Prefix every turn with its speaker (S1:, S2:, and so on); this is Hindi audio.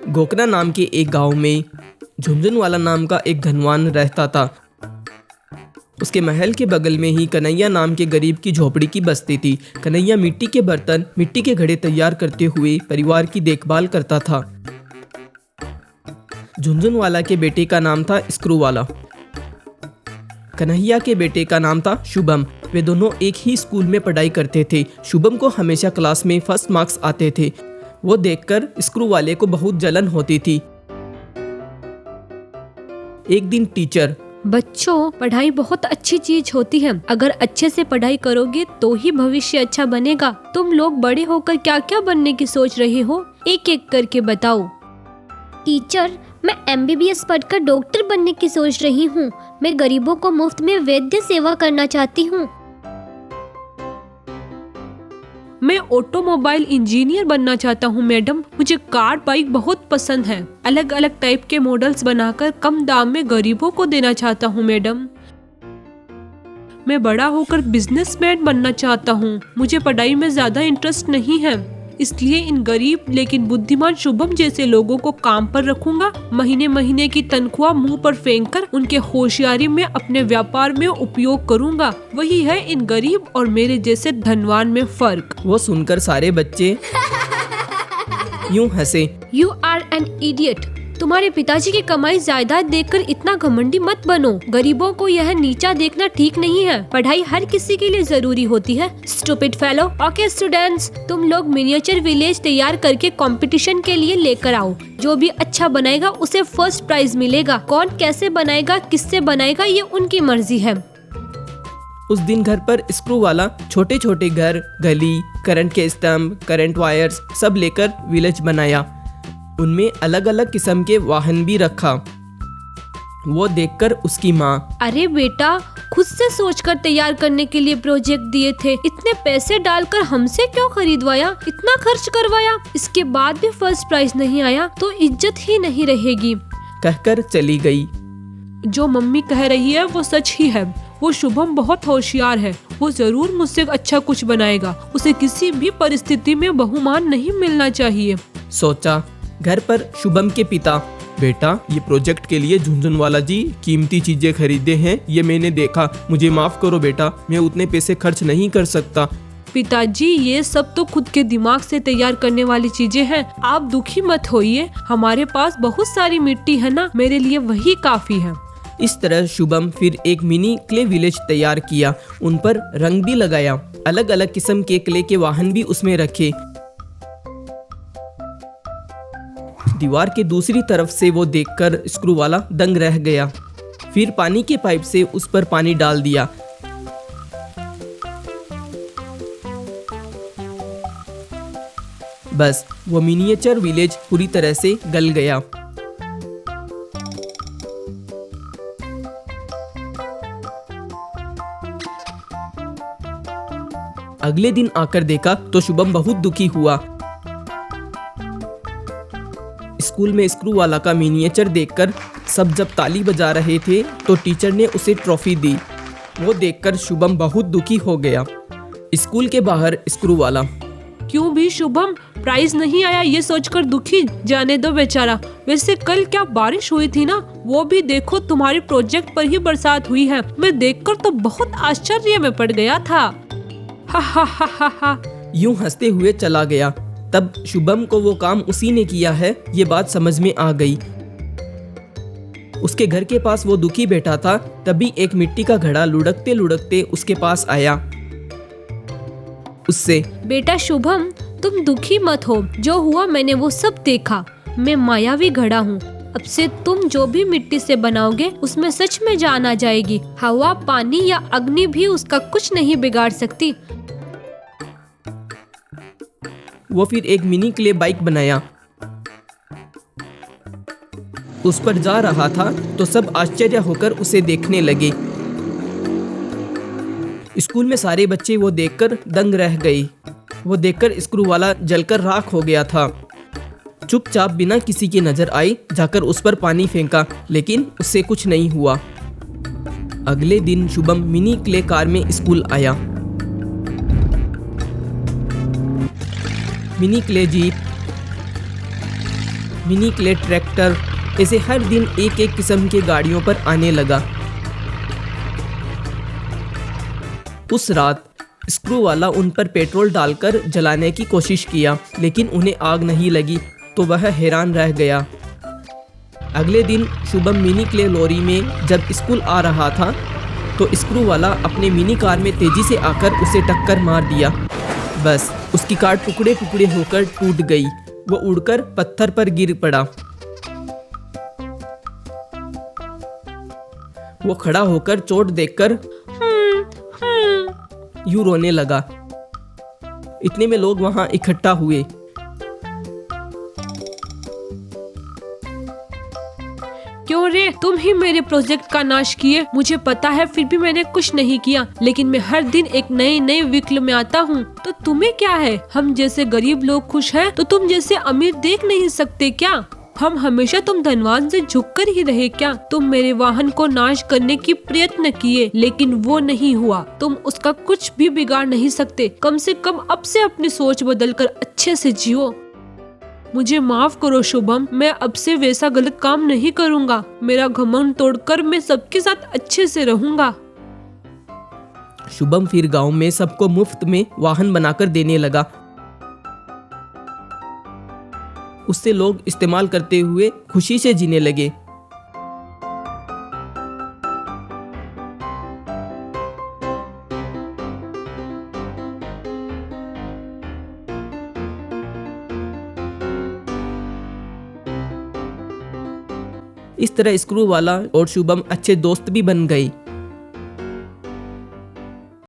S1: गोकना नाम के एक गांव में झुनझुनवाला नाम का एक धनवान रहता था। उसके महल के बगल में ही कन्हैया नाम के गरीब की झोपड़ी की बस्ती थी। कन्हैया मिट्टी के बर्तन, मिट्टी के घड़े तैयार करते हुए परिवार की देखभाल करता था। झुनझुनवाला के बेटे का नाम था स्क्रूवाला। कन्हैया के बेटे का नाम था शुभम। वे दोनों एक ही स्कूल में पढ़ाई करते थे। शुभम को हमेशा क्लास में फर्स्ट मार्क्स आते थे। वो देखकर स्क्रू वाले को बहुत जलन होती थी। एक दिन टीचर,
S2: बच्चों, पढ़ाई बहुत अच्छी चीज होती है। अगर अच्छे से पढ़ाई करोगे तो ही भविष्य अच्छा बनेगा। तुम लोग बड़े होकर क्या क्या बनने की सोच रहे हो, एक एक करके बताओ।
S3: टीचर, मैं MBBS पढ़कर डॉक्टर बनने की सोच रही हूँ। मैं गरीबों को मुफ्त में वैद्य सेवा करना चाहती हूँ।
S2: मैं ऑटोमोबाइल इंजीनियर बनना चाहता हूँ मैडम। मुझे कार बाइक बहुत पसंद है। अलग अलग टाइप के मॉडल्स बनाकर कम दाम में गरीबों को देना चाहता हूँ मैडम। मैं बड़ा होकर बिजनेसमैन बनना चाहता हूँ। मुझे पढ़ाई में ज्यादा इंटरेस्ट नहीं है, इसलिए इन गरीब लेकिन बुद्धिमान शुभम जैसे लोगों को काम पर रखूंगा। महीने महीने की तनख्वाह मुंह पर फेंककर उनके होशियारी में अपने व्यापार में उपयोग करूंगा। वही है इन गरीब और मेरे जैसे धनवान में फर्क।
S1: वो सुनकर सारे बच्चे यूं हंसे।
S2: You are an idiot. तुम्हारे पिताजी की कमाई जायदाद देखकर इतना घमंडी मत बनो। गरीबों को यह नीचा देखना ठीक नहीं है। पढ़ाई हर किसी के लिए जरूरी होती है। Stupid fellow. ओके स्टूडेंट्स, तुम लोग मिनिएचर विलेज तैयार करके कंपटीशन के लिए लेकर आओ। जो भी अच्छा बनाएगा उसे फर्स्ट प्राइज मिलेगा। कौन कैसे बनाएगा, किससे बनाएगा, ये उनकी मर्जी है।
S1: उस दिन घर पर स्क्रू वाला छोटे छोटे घर, गली, करंट के स्टम्प, करंट वायर्स सब लेकर विलेज बनाया। उनमें अलग अलग किस्म के वाहन भी रखा। वो देखकर उसकी माँ,
S2: अरे बेटा, खुद से सोचकर तैयार करने के लिए प्रोजेक्ट दिए थे, इतने पैसे डालकर हमसे क्यों खरीदवाया, इतना खर्च करवाया, इसके बाद भी फर्स्ट प्राइज नहीं आया तो इज्जत ही नहीं रहेगी,
S1: कहकर चली गई।
S2: जो मम्मी कह रही है वो सच ही है। वो शुभम बहुत होशियार है। वो जरूर मुझसे अच्छा कुछ बनाएगा। उसे किसी भी परिस्थिति में बहुमान नहीं मिलना चाहिए,
S1: सोचा। घर पर शुभम के पिता, बेटा, ये प्रोजेक्ट के लिए झुनझुनवाला जी कीमती चीजें खरीदे हैं, ये मैंने देखा। मुझे माफ करो बेटा, मैं उतने पैसे खर्च नहीं कर सकता।
S2: पिताजी, ये सब तो खुद के दिमाग से तैयार करने वाली चीजें हैं। आप दुखी मत होइए, हमारे पास बहुत सारी मिट्टी है ना, मेरे लिए वही काफी है।
S1: इस तरह शुभम फिर एक मिनी क्ले विलेज तैयार किया। उन पर रंग भी लगाया। अलग अलग किस्म के क्ले के वाहन भी उसमें रखे। दीवार के दूसरी तरफ से वो देखकर स्क्रू वाला दंग रह गया। फिर पानी के पाइप से उस पर पानी डाल दिया। बस वो मिनिएचर विलेज पूरी तरह से गल गया। अगले दिन आकर देखा तो शुभम बहुत दुखी हुआ। स्कूल में स्क्रू वाला का मिनिएचर देखकर सब जब ताली बजा रहे थे तो टीचर ने उसे ट्रॉफी दी। वो देखकर शुभम बहुत दुखी हो गया। स्कूल के बाहर स्क्रू वाला,
S2: क्यों भी शुभम, प्राइज नहीं आया ये सोचकर दुखी? जाने दो बेचारा। वैसे कल क्या बारिश हुई थी ना, वो भी देखो तुम्हारे प्रोजेक्ट पर ही बरसात हुई है। मैं देखकर तो बहुत आश्चर्य में पड़ गया था। हा हा हा हा हा।
S1: यूं हंसते हुए चला गया। तब शुभम को वो काम उसी ने किया है, ये बात समझ में आ गई। उसके घर के पास वो दुखी बैठा था। तभी एक मिट्टी का घड़ा लुढ़कते लुढ़कते उसके पास आया। उससे,
S2: बेटा शुभम, तुम दुखी मत हो। जो हुआ मैंने वो सब देखा। मैं मायावी घड़ा हूँ। अब से तुम जो भी मिट्टी से बनाओगे उसमें सच में जान आ जाएगी। हवा, पानी या अग्नि भी उसका कुछ नहीं बिगाड़ सकती।
S1: वो फिर एक मिनी क्ले बाइक बनाया। उस पर जा रहा था तो सब आश्चर्य होकर उसे देखने लगे। स्कूल में सारे बच्चे वो देखकर दंग रह गए। वो देखकर स्क्रू वाला जलकर राख हो गया था। चुपचाप बिना किसी की नजर आई जाकर उस पर पानी फेंका, लेकिन उससे कुछ नहीं हुआ। अगले दिन शुभम मिनी क्ले कार में स्कूल आया। Mini clay jeep, mini clay tractor, ऐसे हर दिन एक एक किस्म के गाड़ियों पर आने लगा। उस रात स्क्रू वाला उन पर पेट्रोल डालकर जलाने की कोशिश किया, लेकिन उन्हें आग नहीं लगी तो वह हैरान रह गया। अगले दिन शुभम मिनी क्ले लॉरी में जब स्कूल आ रहा था तो स्क्रू वाला अपने मिनी कार में तेजी से आकर उसे टक्कर मार दिया। बस उसकी कार टुकड़े टुकड़े होकर टूट गई। वो उड़कर पत्थर पर गिर पड़ा। वो खड़ा होकर चोट देखकर यूं रोने लगा। इतने में लोग वहां इकट्ठा हुए।
S2: क्यों रे, तुम ही मेरे प्रोजेक्ट का नाश किए। मुझे पता है, फिर भी मैंने कुछ नहीं किया। लेकिन मैं हर दिन एक नए विकल्प में आता हूँ, तो तुम्हें क्या है? हम जैसे गरीब लोग खुश हैं, तो तुम जैसे अमीर देख नहीं सकते क्या? हम हमेशा तुम धनवान से झुककर ही रहे क्या? तुम मेरे वाहन को नाश करने की प्रयत्न किए, लेकिन वो नहीं हुआ। तुम उसका कुछ भी बिगाड़ नहीं सकते। कम से कम अब से अपनी सोच बदलकर अच्छे से जियो। मुझे माफ करो शुभम, मैं अब से वैसा गलत काम नहीं करूँगा। मेरा घमंड तोड़कर मैं सबके साथ अच्छे से रहूँगा।
S1: शुभम फिर गांव में सबको मुफ्त में वाहन बनाकर देने लगा। उससे लोग इस्तेमाल करते हुए खुशी से जीने लगे। इस तरह स्क्रू वाला और शुभम अच्छे दोस्त भी बन गए।